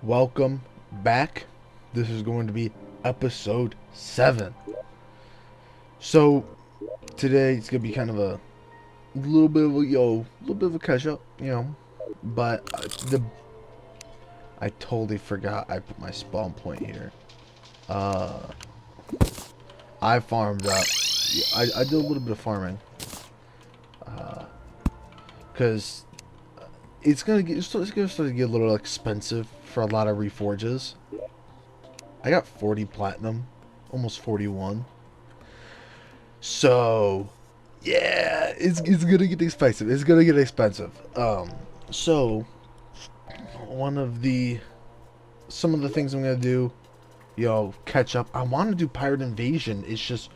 Welcome back. This is going to be episode 7. So today it's gonna be kind of a little bit of a catch up, But I totally forgot I put my spawn point here. Uh, I farmed up. I did a little bit of farming. Cause it's gonna start to get a little expensive for a lot of reforges. I got 40 platinum, almost 41. So, yeah, it's gonna get expensive. It's gonna get expensive. So one of the some of the things I'm gonna do, catch up. I want to do pirate invasion. It's just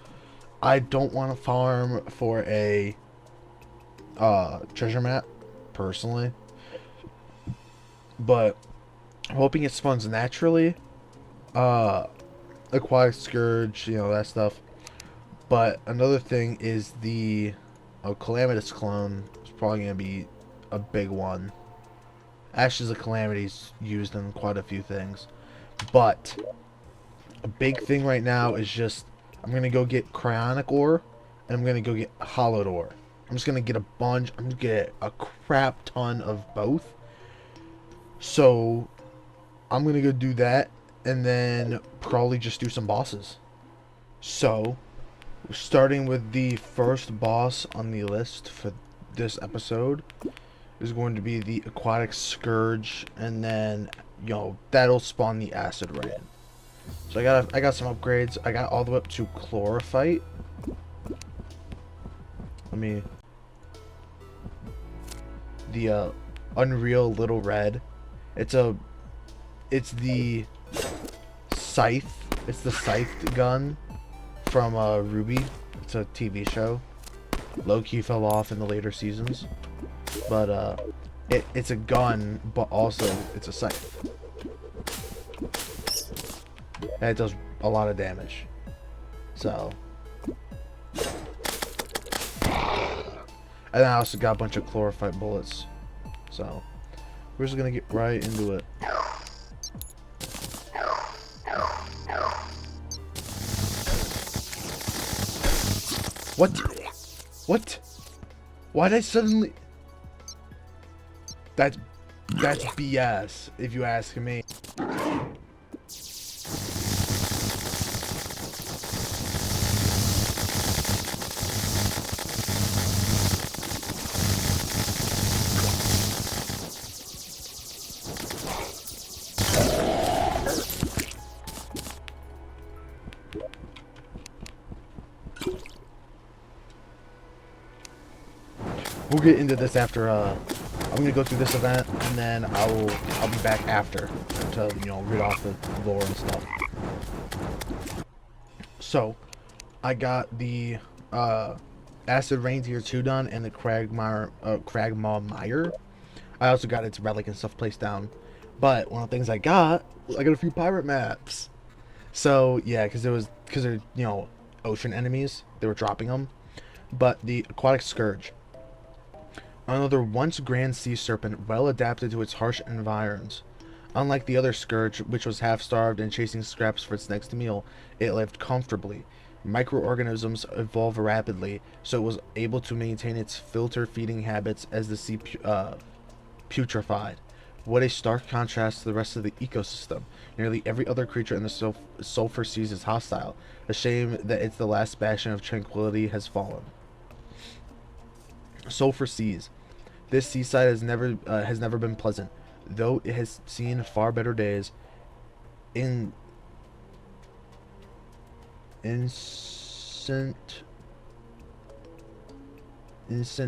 I don't want to farm for a treasure map personally, but I'm hoping it spawns naturally. Uh, aquatic scourge, that stuff. But another thing is the Calamitous clone is probably going to be a big one. Ashes of Calamity's used in quite a few things. But a big thing right now is just I'm going to go get Cryonic ore and I'm going to go get Hollowed ore. I'm just going to get a bunch. I'm going to get a crap ton of both. So I'm going to go do that and then probably just do some bosses. So starting with the first boss on the list for this episode is going to be the Aquatic Scourge, and then that'll spawn the Acid Rain. So I got some upgrades. I got all the way up to Chlorophyte. The Unreal Little Red. It's the scythe. It's the scythe gun from Ruby. It's a TV show. Low-key fell off in the later seasons, but it's a gun, but also it's a scythe, and it does a lot of damage. So, and I also got a bunch of chlorophyte bullets. So we're just gonna get right into it. What? What? Why did I suddenly... That's BS, if you ask me. We'll get into this after, I'm gonna go through this event, and then I'll be back after to, read off the lore and stuff. So, I got the, Acid Rain Tier 2 done, and the Cragmaw Mire. I also got its relic and stuff placed down. But, one of the things I got a few pirate maps. So, yeah, because they're, ocean enemies, they were dropping them. But, the Aquatic Scourge. Another once grand sea serpent, well adapted to its harsh environs. Unlike the other scourge, which was half-starved and chasing scraps for its next meal, it lived comfortably. Microorganisms evolve rapidly, so it was able to maintain its filter feeding habits as the sea putrefied. What a stark contrast to the rest of the ecosystem. Nearly every other creature in the sulfur seas is hostile. A shame that it's the last bastion of tranquility has fallen. Sulfur seas. This seaside has never been pleasant, though it has seen far better days. Incent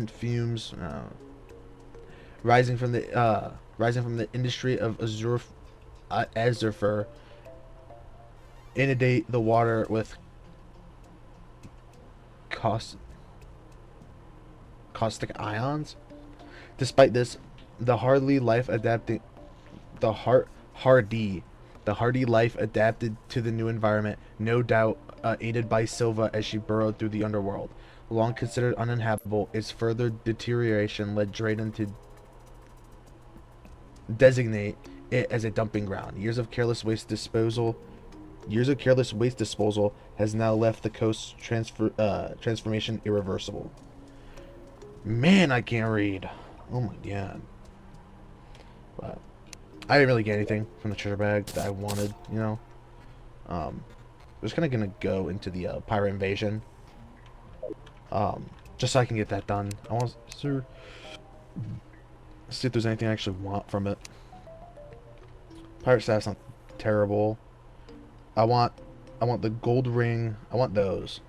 fumes rising from the industry of azurfur inundate the water with caustic ions. Despite this, the hardy life adapted to the new environment, no doubt aided by Silva as she burrowed through the underworld. Long considered uninhabitable, its further deterioration led Drayden to designate it as a dumping ground. Years of careless waste disposal has now left the coast's transformation irreversible. Man, I can't read. Oh my god. But I didn't really get anything from the treasure bag that I wanted, you know. I'm just kind of gonna go into the pirate invasion, just so I can get that done. I want to see if there's anything I actually want from it. Pirate staff's not terrible. I want the gold ring. I want those.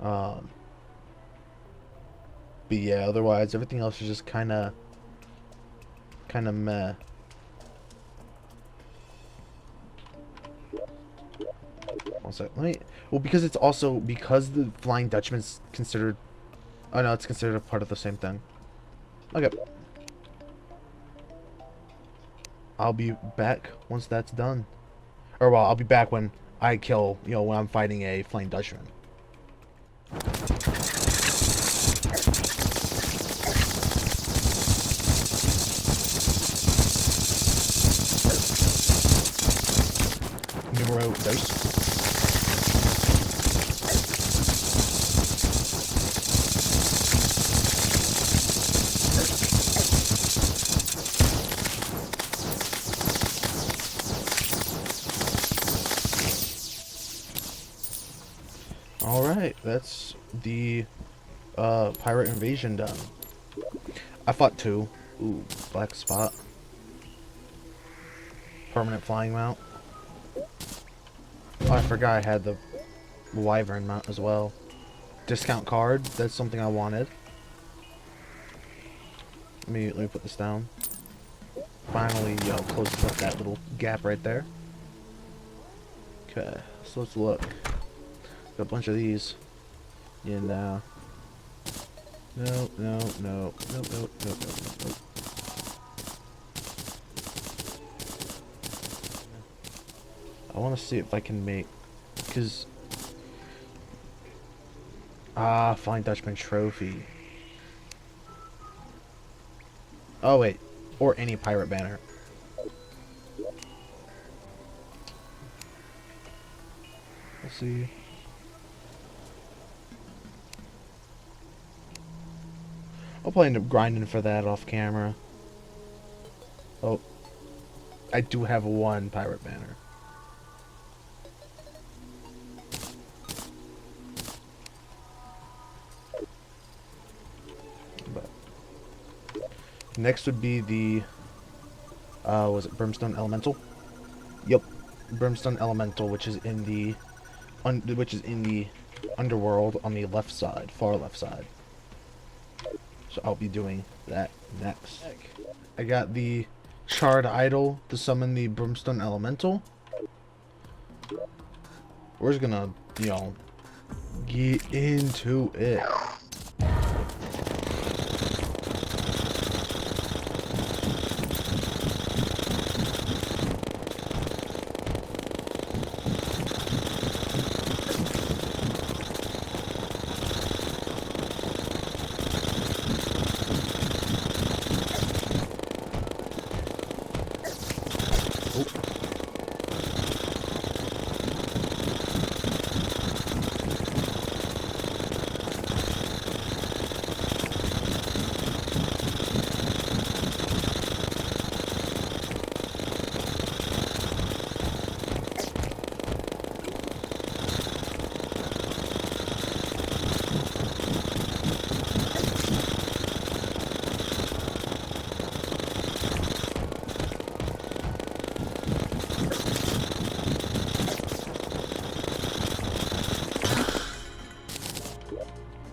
But yeah, otherwise everything else is just kind of meh. One sec. Let me. Well, because it's also because the Flying Dutchman's considered. Oh no, it's considered a part of the same thing. Okay. I'll be back once that's done. Or well, I'll be back when I kill. You know, when I'm fighting a Flying Dutchman. Numero dos. Alright, that's the pirate invasion done. I fought 2. Ooh, black spot. Permanent flying mount. Oh, I forgot I had the wyvern mount as well. Discount card, that's something I wanted. Let me put this down. Finally, closes up that little gap right there. Okay, so let's look. Got a bunch of these. Yeah, now. No. I want to see if I can make, because Flying Dutchman trophy. Oh wait, or any pirate banner. Let's see. I'll probably end up grinding for that off camera. Oh, I do have 1 pirate banner. But next would be the was it Brimstone Elemental? Yep, Brimstone Elemental, which is in the underworld on the left side, far left side. So I'll be doing that next. I got the Charred Idol to summon the Brimstone Elemental. We're just gonna, get into it.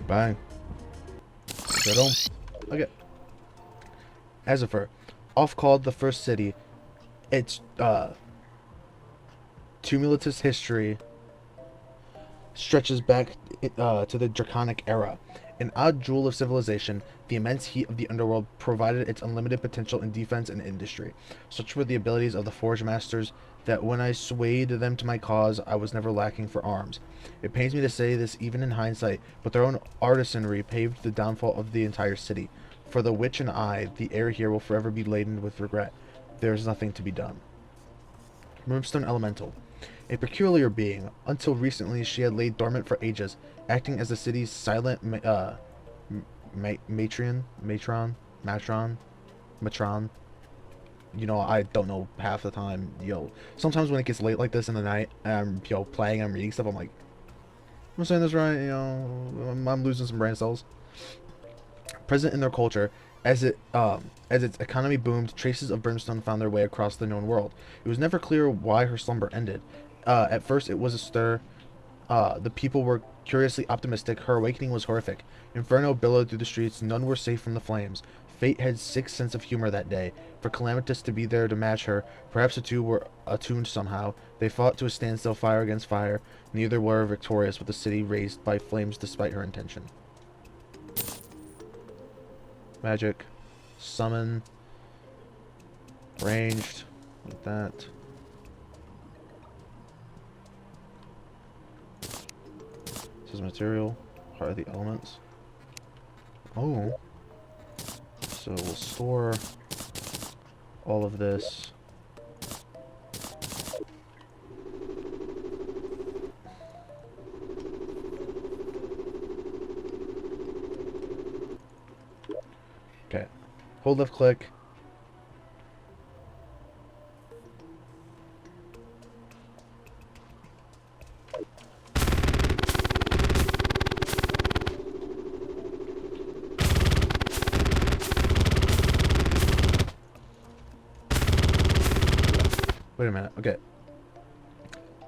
Bang. Get home. Okay. Azapher. Oft called the first city, its tumultuous history stretches back to the Draconic era. An odd jewel of civilization, the immense heat of the underworld provided its unlimited potential in defense and industry. Such were the abilities of the Forge Masters that when I swayed them to my cause, I was never lacking for arms. It pains me to say this even in hindsight, but their own artisanry paved the downfall of the entire city. For the witch and I, the air here will forever be laden with regret. there is nothing to be done. Brimstone Elemental. A peculiar being. Until recently, she had laid dormant for ages, acting as the city's silent matron. You know, I don't know half the time. Sometimes when it gets late like this in the night, and I'm, playing, I'm reading stuff, I'm like, I'm saying this right, I'm losing some brain cells. Present in their culture, as its economy boomed, traces of Brimstone found their way across the known world. It was never clear why her slumber ended. At first, it was a stir. The people were curiously optimistic. Her awakening was horrific. Inferno billowed through the streets. None were safe from the flames. Fate had sixth sense of humor that day. For Calamitous to be there to match her, perhaps the two were attuned somehow. They fought to a standstill, fire against fire. Neither were victorious, with the city razed by flames despite her intention. Magic. Summon. Ranged. Like that. This is material. Heart of the elements. Oh. So we'll store all of this. Okay. Hold left click. Wait a minute. Okay.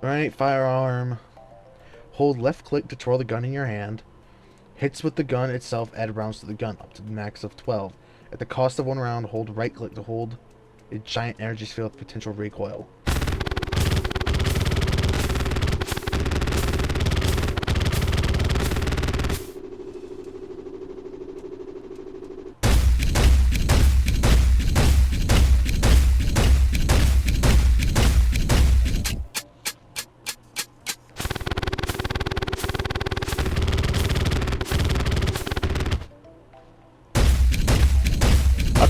Alright, firearm. Hold left click to twirl the gun in your hand. Hits with the gun itself add rounds to the gun, up to the max of 12. At the cost of one round, hold right click to hold a giant energy sphere with potential recoil.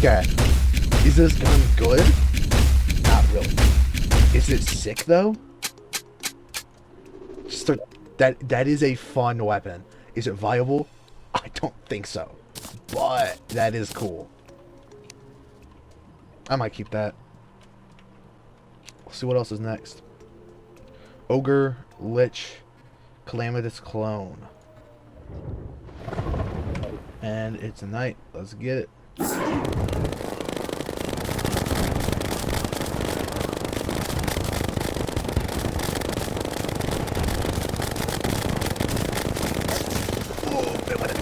Okay, is this gun good? Not really. Is it sick though? That is a fun weapon. Is it viable? I don't think so, but that is cool. I might keep that. Let's see what else is next. Ogre, Lich, Calamitous Clone. And it's a night. Let's get it.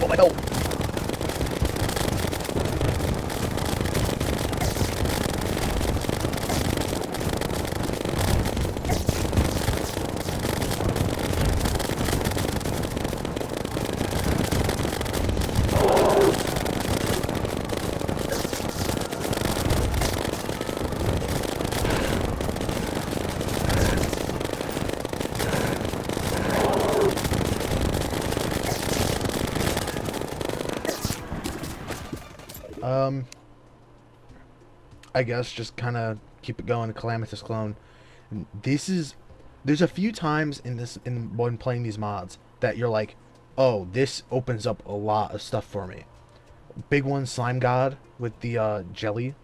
Oh my god. I guess just kind of keep it going. Calamitous Clone. There's a few times when playing these mods that you're like, oh, this opens up a lot of stuff for me. Big one, Slime God with the jelly,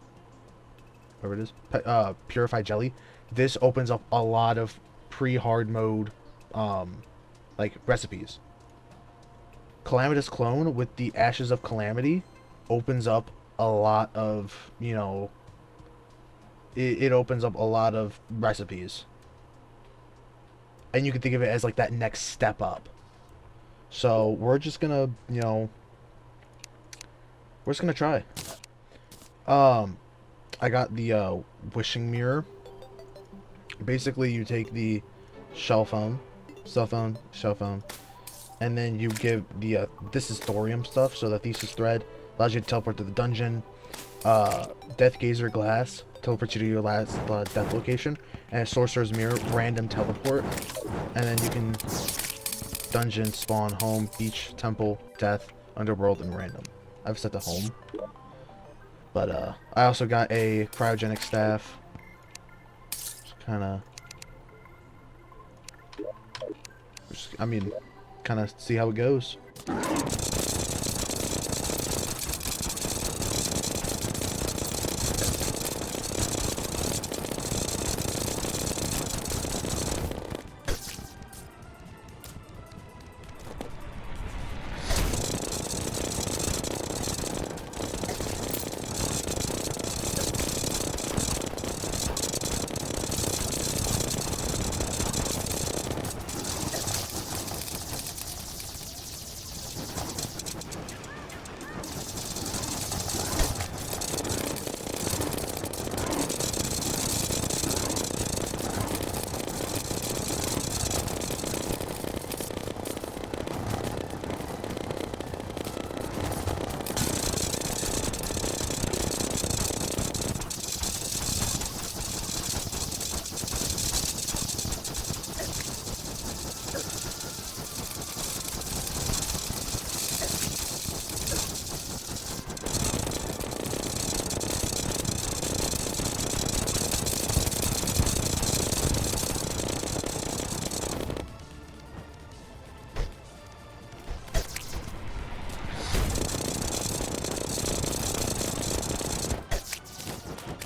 whatever it is, purified jelly. This opens up a lot of pre-hard mode, like recipes. Calamitous Clone with the Ashes of Calamity opens up a lot of, it opens up a lot of recipes. And you can think of it as like that next step up. So we're just gonna, we're just gonna try. I got the wishing mirror. Basically, you take the cell phone, and then you give the this is thorium stuff. So the thesis thread allows you to teleport to the dungeon. Death Gazer Glass teleports you to your last death location, and a Sorcerer's Mirror random teleport, and then you can dungeon, spawn, home, beach, temple, death, underworld, and random. I've set the home, But I also got a cryogenic staff. Just kind of, I mean, kind of see how it goes.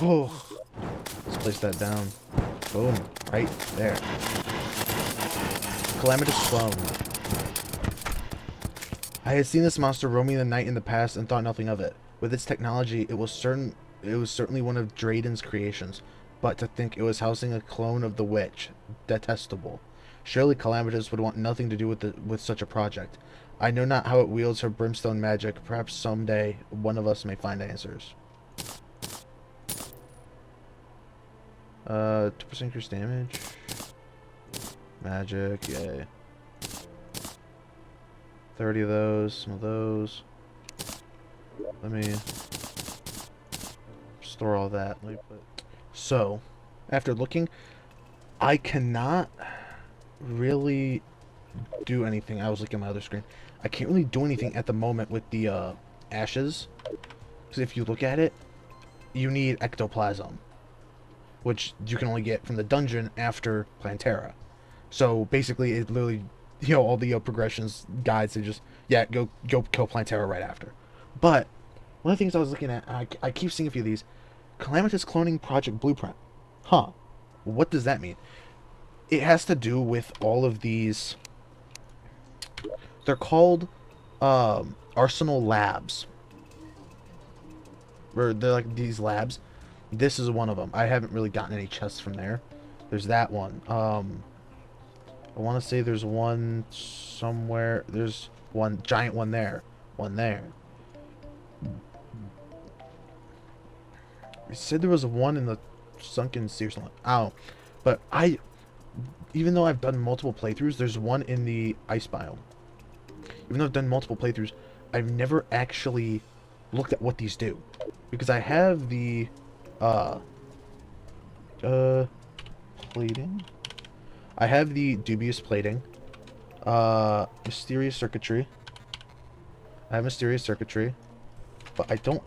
Oh, let's place that down. Boom, right there. Calamitous clone. I had seen this monster roaming the night in the past and thought nothing of it. With its technology, it was certainly one of Drayden's creations, but to think it was housing a clone of the witch, detestable. Surely Calamitous would want nothing to do with such a project. I know not how it wields her brimstone magic. Perhaps someday one of us may find answers. 2% increased damage. Magic, yay. 30 of those, some of those. Let me store all that. Let me put... So, after looking, I cannot really do anything. I was looking at my other screen. I can't really do anything at the moment with the ashes. Because if you look at it, you need ectoplasm, which you can only get from the dungeon after Plantera. So basically, it literally, you know, all the progressions guides, they just, yeah, go kill Plantera right after. But one of the things I was looking at, I keep seeing a few of these, Calamitous Cloning Project Blueprint. Huh. What does that mean? It has to do with all of these. They're called Arsenal Labs. Or they're like these labs. This is one of them. I haven't really gotten any chests from there. There's that one. I want to say there's one somewhere. There's one giant one there. One there. It said there was one in the sunken sea or something. Oh, but even though I've done multiple playthroughs, there's one in the ice biome. Even though I've done multiple playthroughs, I've never actually looked at what these do, because I have the plating. I have the dubious plating. Mysterious circuitry. I have mysterious circuitry, but I don't.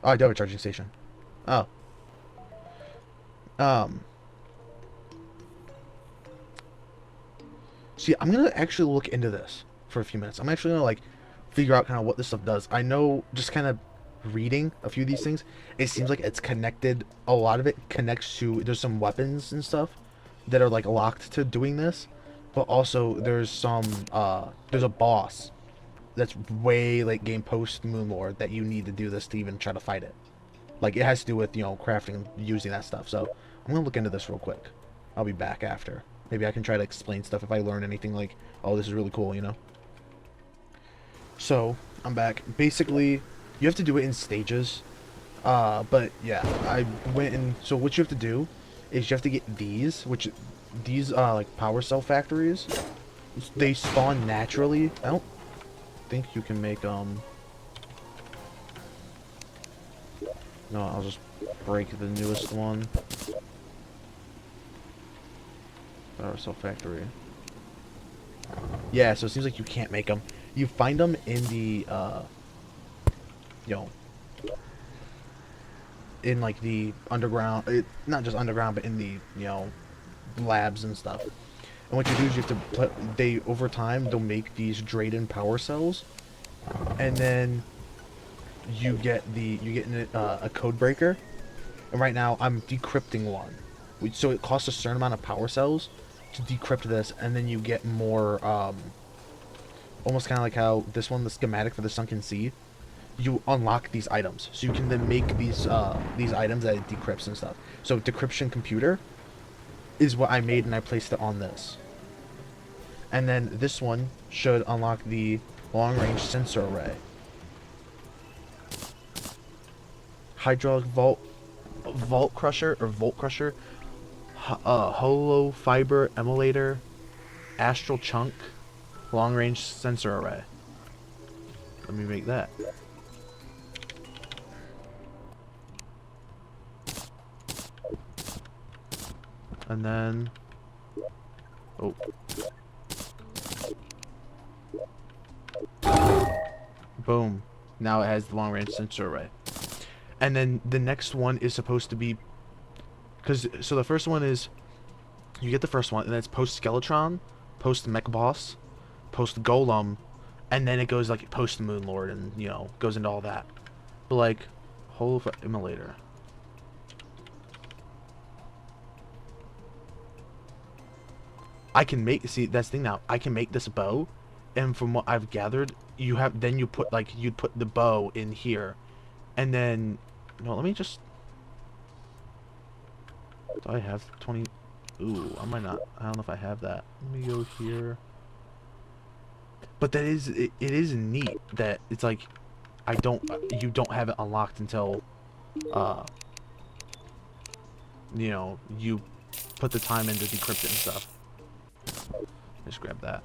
Oh, I do have a charging station. Oh. See, I'm gonna actually look into this for a few minutes. I'm actually gonna like figure out kind of what this stuff does. I know, just kind of reading a few of these things, it seems like it's connected. A lot of it connects to, there's some weapons and stuff that are like locked to doing this, but also there's some there's a boss that's way late game post Moonlord that you need to do this to even try to fight it. Like, it has to do with, you know, crafting and using that stuff. So I'm gonna look into this real quick. I'll be back after. Maybe I can try to explain stuff if I learn anything, like, oh, this is really cool, you know? So, I'm back. Basically, you have to do it in stages. But, yeah, I went and... So, what you have to do is you have to get these, which... These, like, power cell factories. They spawn naturally. I don't think you can make, No, I'll just break the newest one. Power cell factory. Yeah, so it seems like you can't make them. You find them in the you know, in like the underground, not just underground, but in the, you know, labs and stuff. And what you do is you have to put, they, over time, they'll make these Drayden power cells, and then you get a code breaker. And right now I'm decrypting one. So it costs a certain amount of power cells to decrypt this, and then you get more, almost kind of like how this one, the schematic for the sunken sea, you unlock these items. So you can then make these items that it decrypts and stuff. So decryption computer is what I made, and I placed it on this. And then this one should unlock the long-range sensor array. Hydraulic vault crusher or volt crusher, hollow fiber emulator, astral chunk, long-range sensor array. Let me make that. And then, oh, boom. Now it has the long-range sensor array. And then the next one is supposed to be, so the first one is, you get the first one, and then it's post-Skeletron, post-Mech Boss, post-Golem, and then it goes like post-Moon Lord, and, you know, goes into all that. But like, Hollow Emulator. I can make, see, that's the thing now, I can make this bow, and from what I've gathered, you have, then you put, like, you'd put the bow in here, and then, no, let me just, do I have 20, ooh, I might not, I don't know if I have that. Let me go here. But that is, it is neat that it's like, you don't have it unlocked until, you know, you put the time in to decrypt it and stuff. Just grab that.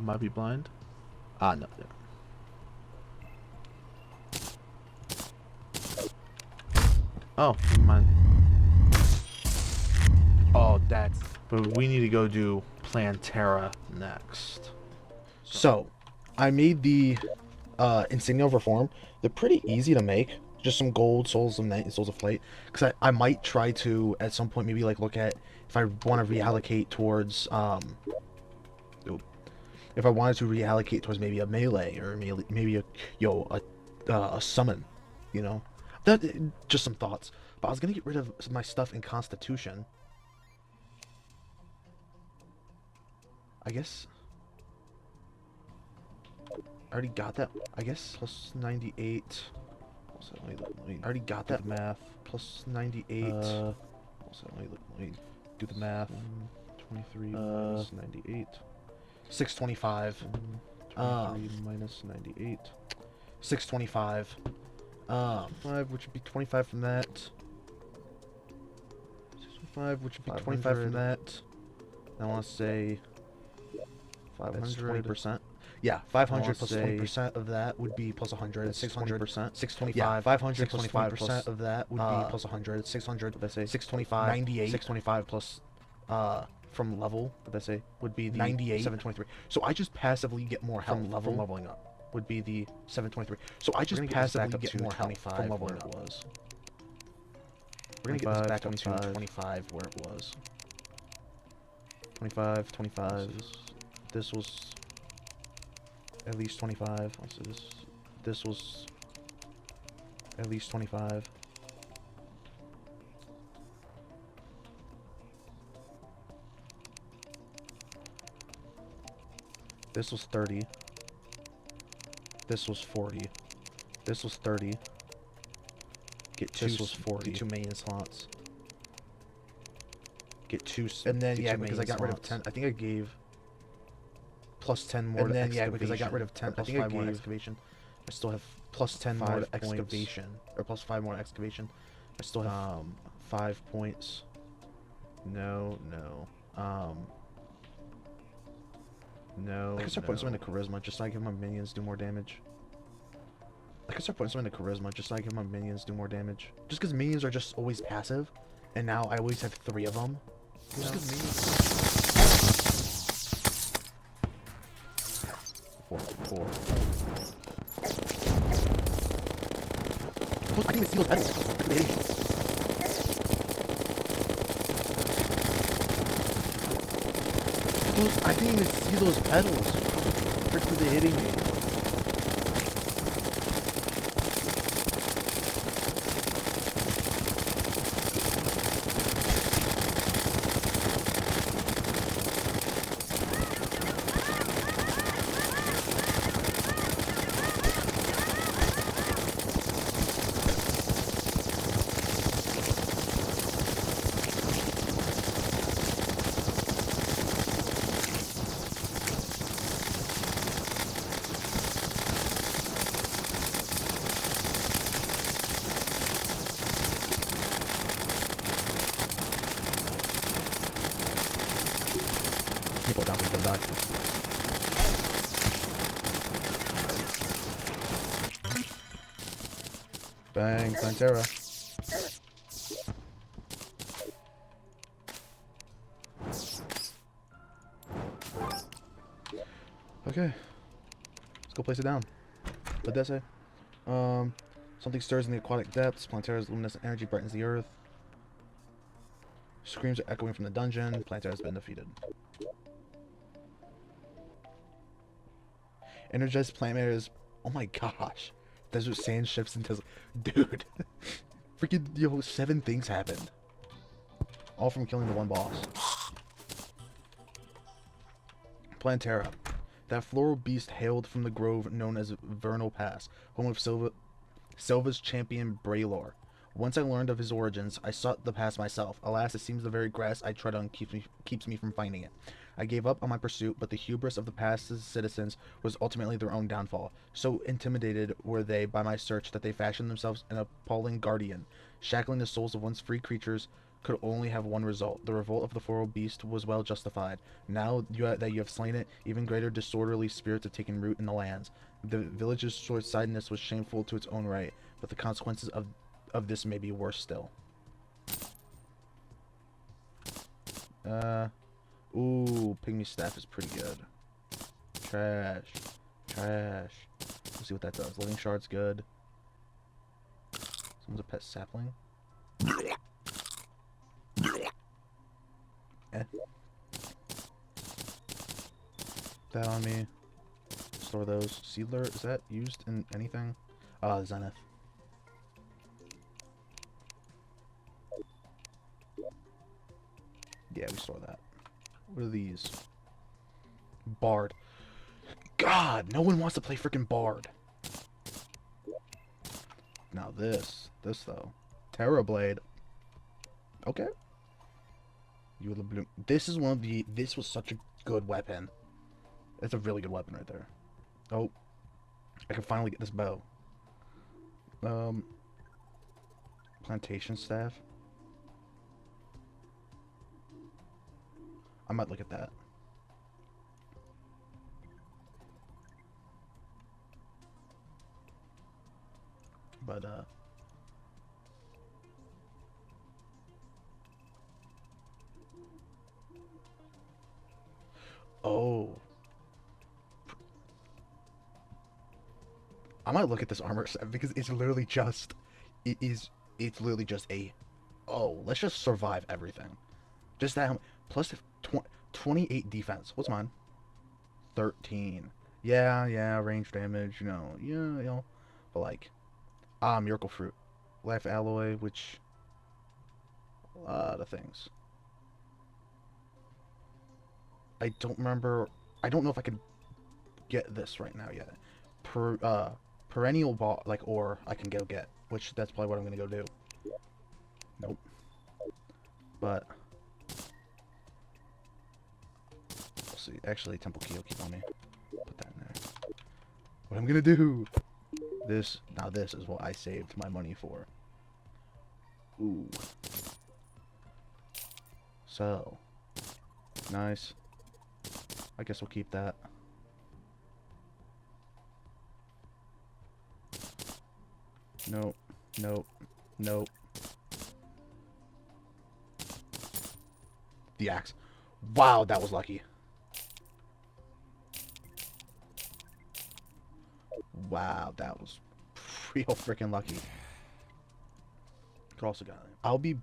Might be blind. Ah, no. There. Oh, never mind. Oh, that's. But we need to go do Plantera next. So, I made the Insignia of Reform. They're pretty easy to make. Just some gold, souls of night, and souls of flight. Because I might try to, at some point, maybe like look at if I want to reallocate towards, if I wanted to reallocate towards maybe a melee, or maybe a summon, you know? That, just some thoughts. But I was going to get rid of my stuff in Constitution. I guess I already got that. I guess plus 98. Also, I already got that math. Plus 98. Also, let me do the math. 23 minus 98. 625. 23 minus 98. 625. 5, which would be 25 from that. 625, which would be 25 from that. I want to say 500. 20%. Yeah, 500 plus 20% of that would be plus 100. 600%. 625. Yeah, 500 plus 20% of that would be plus 100. 600. What did I say? 625. 98. 625 plus from level. What did I say? Would be the 98. 723. So I just passively get more health from leveling up. Would be the 723. So I just passively get more health from leveling up. We're gonna get this back up to 25 where it was. 25, 25. This was at least 25. So this was at least 25. This was 30. This was 40. This was 30. Get two. This was 40. Get 2 main slots. Get 2. And then yeah, because I got rid of 10. I think I gave plus 10 more. And then yeah, because I got rid of 10. I think 5 more excavation. I still have plus 10 more excavation, or plus 5 more excavation. I still have 5 points. No. No. I guess I put some into charisma just so I can have my minions do more damage. I could start putting some into charisma just so I can have my minions do more damage. Just because minions are just always passive, and now I always have 3 of them. Just because minions. 4. Look, I didn't even see those petals. Freaking idiot. I didn't even see those petals. Freaking they hitting me. People down to die. Bang, Plantera. Okay. Let's go place it down. What'd that say? Something stirs in the aquatic depths. Plantera's luminescent energy brightens the earth. Screams are echoing from the dungeon. Plantera's been defeated. Energized plant matters. Oh my gosh. Desert sand shifts into... Dude. Freaking, yo, 7 things happened. All from killing the one boss. Plantera. That floral beast hailed from the grove known as Vernal Pass, home of Silva's champion Braylor. Once I learned of his origins, I sought the pass myself. Alas, it seems the very grass I tread on keeps me from finding it. I gave up on my pursuit, but the hubris of the pass's citizens was ultimately their own downfall. So intimidated were they by my search that they fashioned themselves an appalling guardian. Shackling the souls of once free creatures could only have one result. The revolt of the floral beast was well justified. Now that you have slain it, even greater disorderly spirits have taken root in the lands. The village's short-sightedness was shameful to its own right, but the consequences of this may be worse still. Ooh, Pygmy Staff is pretty good. Trash. Let's see what that does. Living Shard's good. Someone's a pet sapling. Eh. That on me. Store those. Seedler, is that used in anything? Ah, Zenith. Yeah, we store that. What are these? Bard. God, no one wants to play freaking Bard. Now this though. Terrorblade. Okay. You the blue. This is one of the. This was such a good weapon. It's a really good weapon right there. Oh, I can finally get this bow. Plantation staff. I might look at that. But oh, I might look at this armor set because it's literally just it's literally just a let's just survive everything. Just that plus 28 defense. What's mine? 13. Yeah, range damage, yeah, but like Miracle Fruit, Life Alloy, which a lot of things. I don't remember. I don't know if I could get this right now yet. Perennial ball, like, or I can go get, which that's probably what I'm gonna go do. Nope. But we'll see. Actually, Temple Key will keep on me. Put that in there. What I'm gonna do? This is what I saved my money for. Ooh. So nice. I guess we'll keep that. Nope. Nope. Nope. The axe. Wow, that was lucky. Wow, that was real freaking lucky. Could also got it. I'll be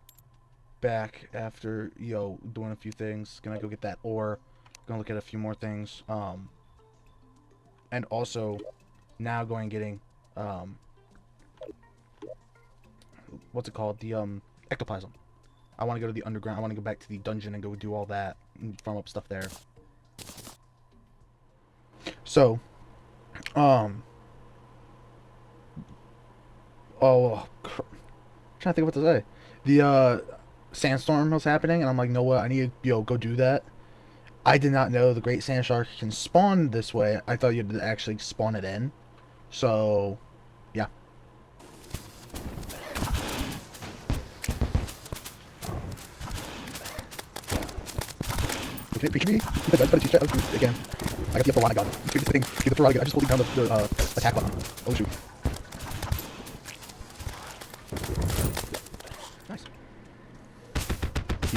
back after, doing a few things. Gonna go get that ore. Gonna look at a few more things. And also now going getting, what's it called? The, ectoplasm. I want to go to the underground. I want to go back to the dungeon and go do all that and farm up stuff there. So, oh, I'm trying to think of what to say. The sandstorm was happening, and I'm like, you know what? I need to go do that. I did not know the great sand shark can spawn this way. I thought you had to actually spawn it in. So, yeah. It can be. Again. I got the upper one. I got it. Get the Terraria. I'm just holding down the attack button. Oh shoot. Nice.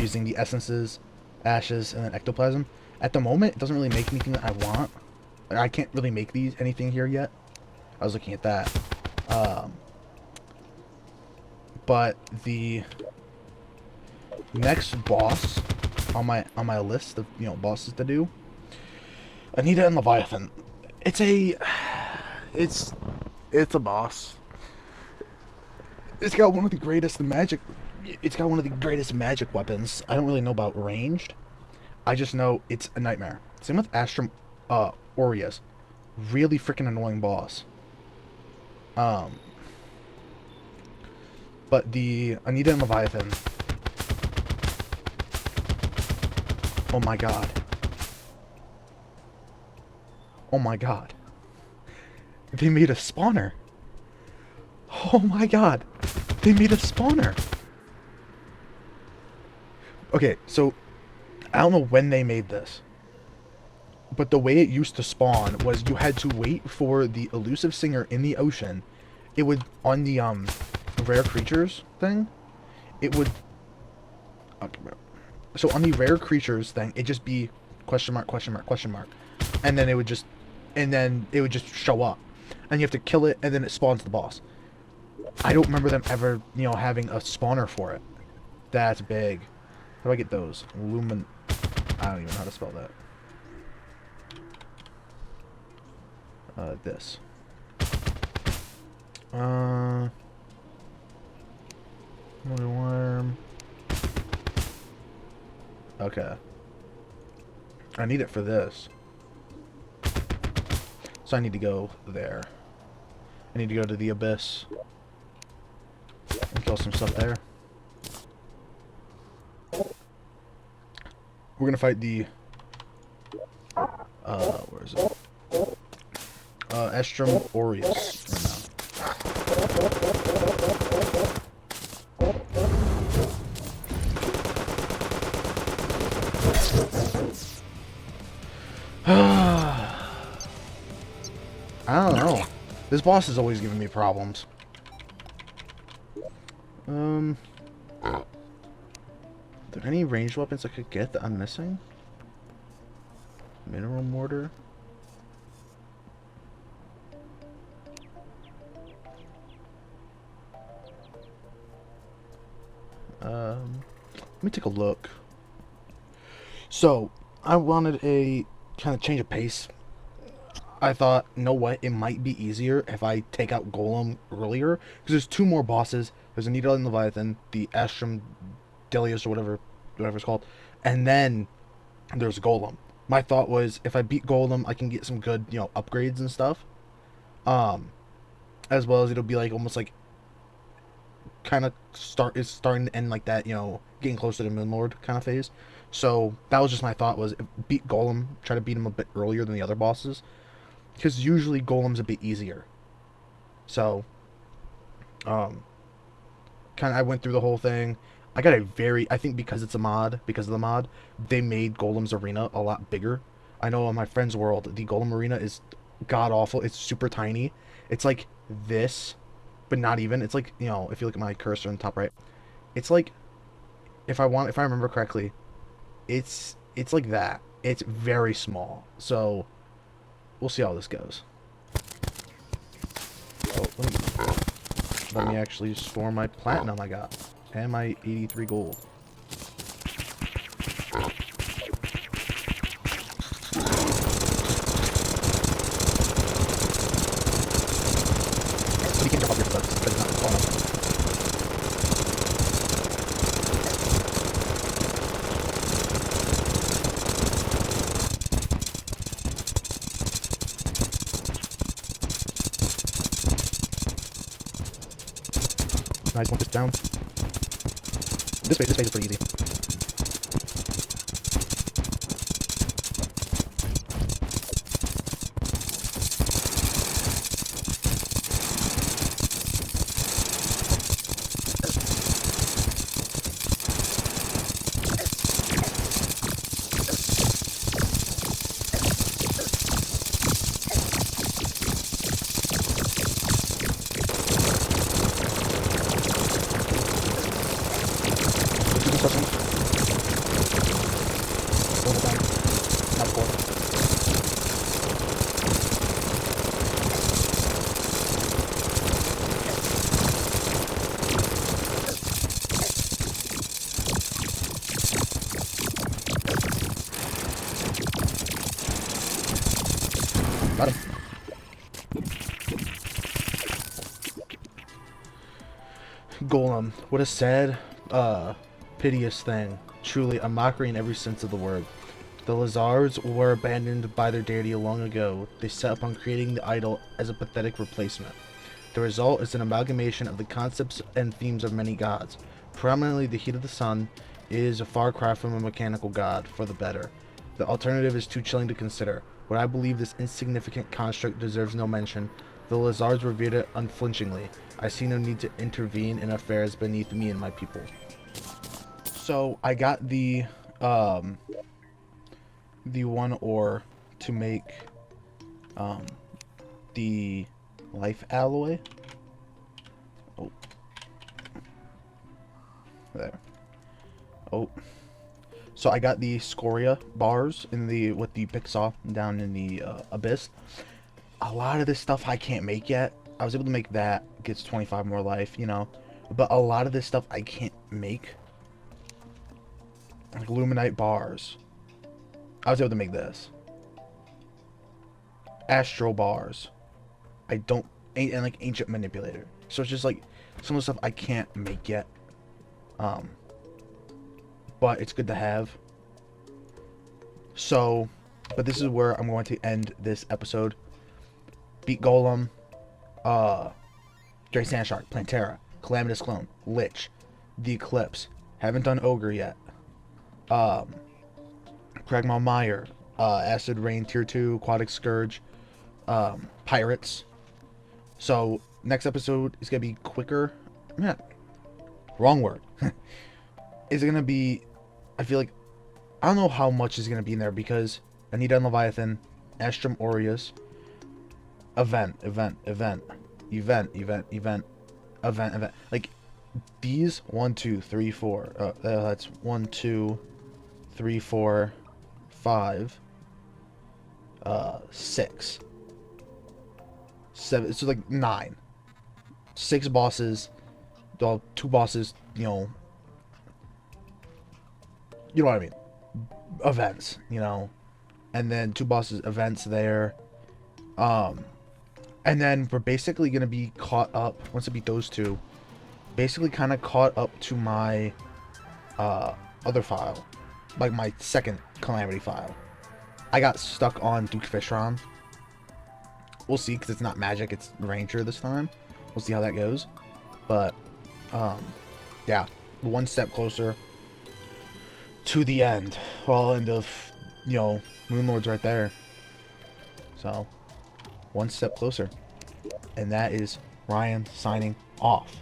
Using the essences, ashes, and then ectoplasm. At the moment, it doesn't really make anything that I want. I can't really make anything here yet. I was looking at that. But the next boss on my list of bosses to do, Anita and Leviathan. It's a boss. It's got one of the greatest magic. It's got one of the greatest magic weapons. I don't really know about ranged. I just know it's a nightmare. Same with Astrum Aureus. Really freaking annoying boss. But the Anita and Leviathan. Oh my god. Oh my god. They made a spawner. Oh my god. They made a spawner. Okay, so I don't know when they made this, but the way it used to spawn was you had to wait for the elusive singer in the ocean. It would, on the rare creatures thing, it would, okay, so on the rare creatures thing, it'd just be question mark, question mark, question mark, and then it would just show up, and you have to kill it, and then it spawns the boss. I don't remember them ever, having a spawner for it. That's big. How do I get those? Lumen. I don't even know how to spell that. This. Worm. Okay. I need it for this. So I need to go there. I need to go to the abyss. And kill some stuff there. We're gonna fight the where is it? Astrum Aureus right now. I don't know. This boss is always giving me problems. Are there any ranged weapons I could get that I'm missing? Mineral mortar. Let me take a look. So, I wanted a kind of change of pace. I thought, you know what, it might be easier if I take out Golem earlier, because there's two more bosses. There's Anita and Leviathan, the Astrum Delius or whatever it's called, and then there's Golem. My thought was, if I beat Golem, I can get some good, upgrades and stuff. As well as it'll be like almost like kind of starting to end like that, getting closer to Moonlord kind of phase. So that was just my thought, was beat Golem, try to beat him a bit earlier than the other bosses, because usually Golem's a bit easier. So kind of I went through the whole thing. I got I think because it's a mod, because of the mod, they made Golem's arena a lot bigger. I know on my friend's world, the Golem arena is god awful. It's super tiny. It's like this but not even. It's like, you know, if you look at my cursor on the top right, it's like, if I remember correctly, it's like that. It's very small. So we'll see how this goes. Oh, let me actually store my platinum I got and my 83 gold. You can jump off your foot, but it's not falling off. Nice, want this down. This phase is pretty easy. Got him. Golem. What a sad, piteous thing. Truly a mockery in every sense of the word. The Lizards were abandoned by their deity long ago. They set upon creating the idol as a pathetic replacement. The result is an amalgamation of the concepts and themes of many gods. Predominantly the heat of the sun is a far cry from a mechanical god, for the better. The alternative is too chilling to consider. What I believe this insignificant construct deserves no mention. The Lizards revered it unflinchingly. I see no need to intervene in affairs beneath me and my people. So I got the one ore to make the life alloy. Oh, there. Oh, so I got the scoria bars in the with the Pixar down in the abyss. A lot of this stuff I can't make yet. I was able to make that, gets 25 more life, you know, but a lot of this stuff I can't make. Like luminite bars, I was able to make this. Astro bars, I don't, and like ancient manipulator. So it's just like some of the stuff I can't make yet. But it's good to have. So, but this is where I'm going to end this episode. Beat Golem, Dre Sandshark, Plantera, Calamitous Clone, Lich, The Eclipse. Haven't done Ogre yet. Kragmaw Meyer, Acid Rain Tier 2, Aquatic Scourge, Pirates. So, next episode is going to be quicker. Man, wrong word. Is it going to be, I feel like, I don't know how much is going to be in there because Anita and Leviathan, Astrum Aureus, event. Like, these 1, 2, 3, 4. That's 1, 2, 3, 4, 5, 6, 7. So like 9, 6 bosses. Well, 2 bosses. You know what I mean. Events. You know, and then 2 bosses events there. And then we're basically gonna be caught up once I beat those 2. Basically, kind of caught up to my other file, like my second Calamity file. I got stuck on Duke Fishron. We'll see, because it's not magic, it's Ranger this time. We'll see how that goes. But yeah, one step closer to the end. Well, end of, you know, Moonlord's right there. So, one step closer. And that is Ryan signing off.